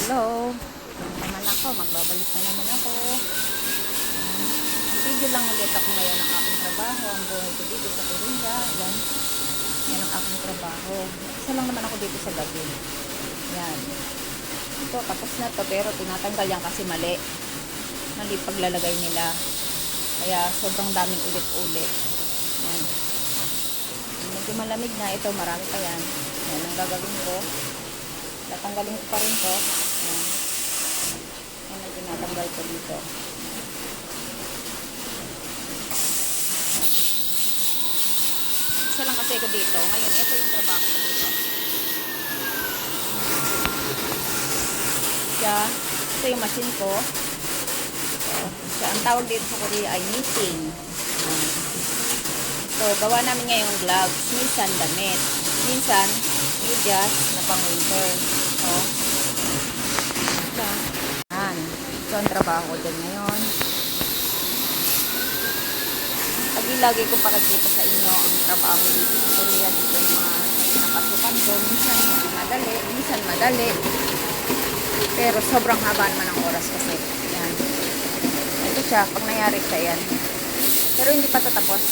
Hello. Naman ako. Magbabalik na naman ako. Video lang ulit ako ngayon ng aking trabaho. Ang buhay ko dito sa Korea. Yan. Yan ang aking trabaho. Isa lang naman ako dito sa gabi. Yan. Ito, tapos na to. Pero tinatanggal yan kasi mali. Mali paglalagay nila. Kaya sobrang daming ulit-ulit. Yan. Medyo malamig na. Ito, marami pa yan. Yan ang gagawin ko. Tatanggalin ko pa rin to. Yan. Yan ang tinatanggal ko dito. Isa lang kasi ko dito. Ngayon, ito yung trabaho ko dito. Ito yung machine ko. Ang tawag dito sa Korea ay knitting. So, gawa namin ngayong gloves. Minsan damit. Minsan, medyas na pang winter. So, yan. Ito ang trabaho ko dyan ngayon. Lagi ko pakikita sa inyo ang trabaho dito sa Korea. Dito yung mga napasukan ko. Minsan hindi madali. Minsan madali. Pero sobrang haba naman ang oras kasi. Yan. Ito siya. Pag nangyari siya yan. Pero hindi pa tatapos.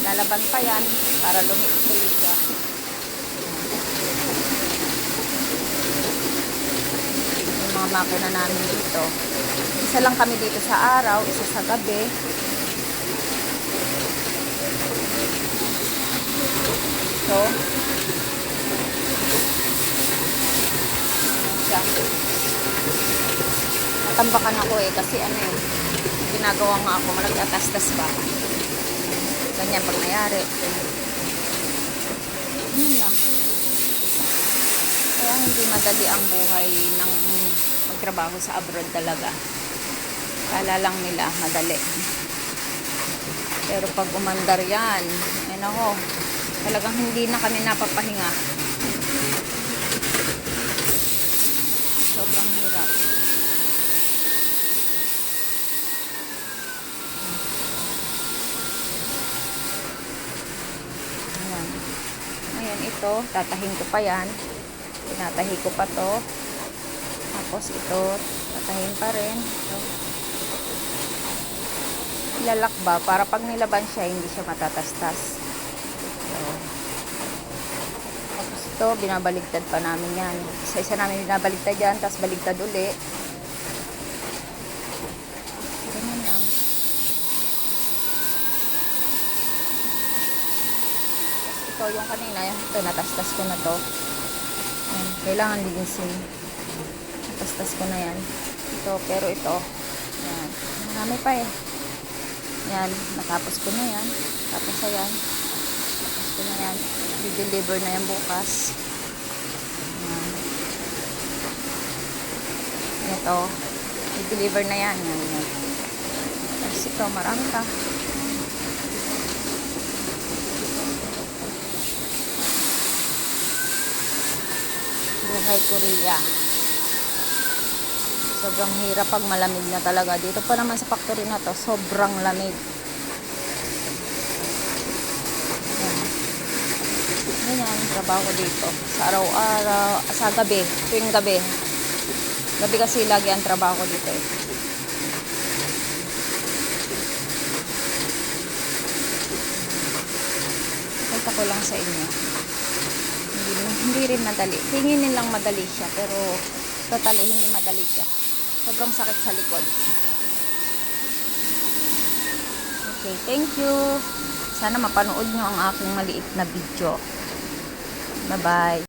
Lalaban pa yan para lumituloy siya. Yung mga makina namin dito. Isa lang kami dito sa araw. Isa sa gabi. So, natambakan ako kasi ginagawa nga ako, malagtatastas ba ganyan pag nangyari yun lang. Kaya hindi madali ang buhay ng magtrabaho sa abroad talaga. Kala lang nila madali, pero pag umandar yan ako, talagang hindi na kami napapahinga. Sobrang hirap. Ayan. Ayan, ito, tatahin ko pa yan. Tinatahi ko pa to. Tapos ito, tatahin pa rin. Ito. Ilalakba para pag nilaban siya, hindi siya matatastas. Tapos ito, binabaligtad pa namin yan. Isa-isa namin binabaligtad yan, tapos baligtad uli. Ganyan lang. Tapos ito, yung kanina, ito, natastas ko na to. Yan, kailangan linisin. Natastas ko na yan. Ito, pero ito, yan. Marami pa Yan, natapos ko na yan. Tapos ayan. Tapos ko na yan. I-deliver na yan bukas. Yan. Ito. I-deliver na yan. Yan. Tapos ito, marami pa. Buhay Korea. Sobrang hirap pag malamig na talaga. Dito pa naman sa factory na to, sobrang lamig. Ganyan, trabaho ko dito. Sa araw-araw, sa gabi, tuwing gabi. Gabi kasi lagi ang trabaho ko dito Kita ko lang sa inyo. Hindi rin madali. Tingin lang madali siya, pero totally hindi madali siya. Sobrang sakit sa likod. Okay, thank you. Sana mapanood nyo ang aking maliit na video. Bye-bye.